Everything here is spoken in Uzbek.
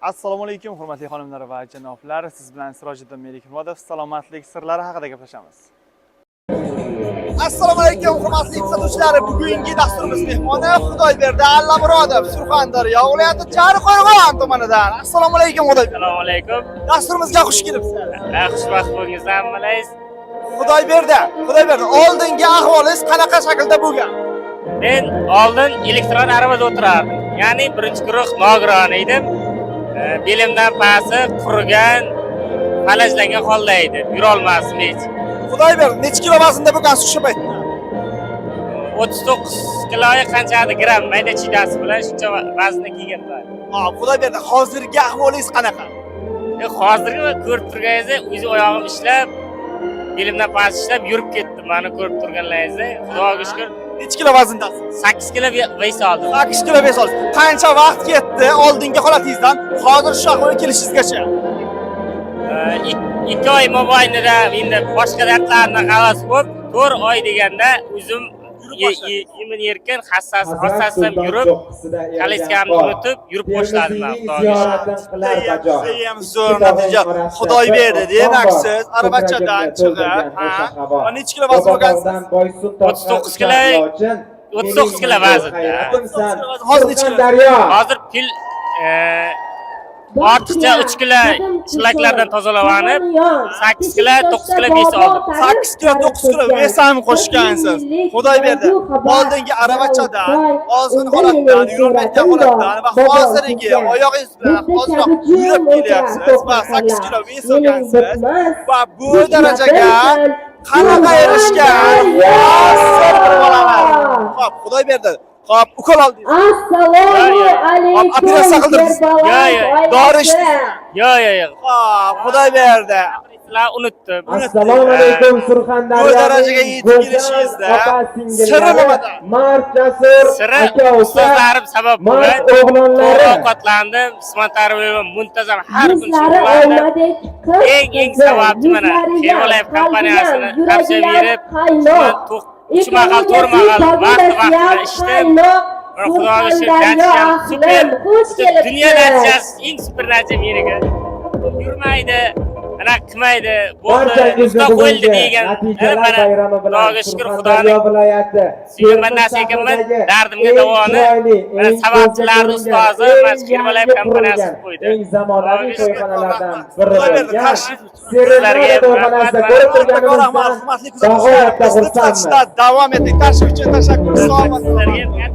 Assalomu alaykum, hurmatli xonimlar va janoblar. Siz bilan Sirojiddin Melikmurodov salomatlik sirlari haqida gaplashamiz. Assalomu alaykum, hurmatli kuzatuvchilar. Bugungi dasturimiz mehmoni Xudoyberdi Allamurodov, Surxondaryo viloyati Chariqo'rg'on tumanidan. Assalomu alaykum, Xudoyberdi. Assalomu alaykum. Dasturimizga xush kelibsiz. Xushvaqt bo'lsangiz hammalaysiz. Xudoyberdi, oldingi ahvolingiz qanaqa shaklda bo'lgan? Men oldin elektron arabada o'tirardim. Ya'ni birinchi guruh nogiron edim. Belimdan pasti qurigan, falajlangan holda edi. Yura olmasdim hech. Xudoyberdi, necha kilo vaznda bo'lgansiz shu paytda? 39 kiloga qanchadir gram mayda chidasi bilan shuncha vaznda kelganman. Xudoyberdi, hozirgi ahvolingiz qanaqa? Hozirgi ko'rib turganingizdek, o'zi oyog'im ishlab, belimdan past ishlab yurib ketdim. Meni ko'rib turganlaringizdek, Xudoga shukr. Necha kilo vazndasiz? 8 kilo vес oldim. 8 kilo vес oldingiz. Qancha vaqt ketdi oldingi holatingizdan hozir shu ahvolga kelishingizgacha? 2 oy mobaynida endi boshqa dardlarni xalos bo'lib, 4 oy deganda o'zim yemin erkin hassasam yurib, kaleskamni unutib yurib boshladim men Xudoga. Ham zo'r natija. Xudoyberdi, demak siz aravachadan chiqib, necha kilo vazn bo'lgansiz? 39 kilo 39 kilo vaznda. Hozir necha kilo? Hozir pil ortiqcha 3 kilo shlaklardan tozalanib, 8 kilo 9 kilo vес oldim. 8 kilo 9 kilo vес ham qo'shgansiz. Xudoyberdi, oldingi aravachadan, ozg'in holatdan, yurolmayotgan holatdan va hozirgi oyog'ingiz bilan ozroq yurib kelyapsiz va 8 kilo vес olgansiz va bu darajaga qanaqa erishgan? Xo'p, Xudoyberdi, Xo'p, ukol oldingiz. Assalomu alaykum. Operatsiya qildingiz. Dori ichdingiz. Yo'q. Xo'p, Xudoyberdi. Unutdim. Assalomu alaykum Surxondaryo. Bu darajaga yetib kelishingizda siri nimada? Mard Jasur Siri aka ustozlarim sabab bo'lgan. o'g'lonlari Ovqatlandim, qismat tarbiya muntazam har kun shug'ullandim. Eng sababchi mana Chevrolet kompaniyasini tavsiya berib, 3 mahal 4 mahal vaqtida ishdim. Xudoga shukr, natijam super. Dunyo natijasi eng super natija meniga. Yurmaydi, ana qilmaydi, bo'ldi, usta qo'yildi degan. Mana Xudoga shukr, Xudoning viloyati suygan narsa ekanman, dardimga davoni mana sababchilar ustozi mana Chevrolet kompaniyasi qo'ydi. Eng zamonaviy to'yxonalardan biri Xudoyberdi, bo'lgan tashrif Seriya to'yxonasida ko'rib turganimizdan hurmatli kuzatuvchilar, davom eting. Tashrif uchun tashakkur. Salomat sizlarga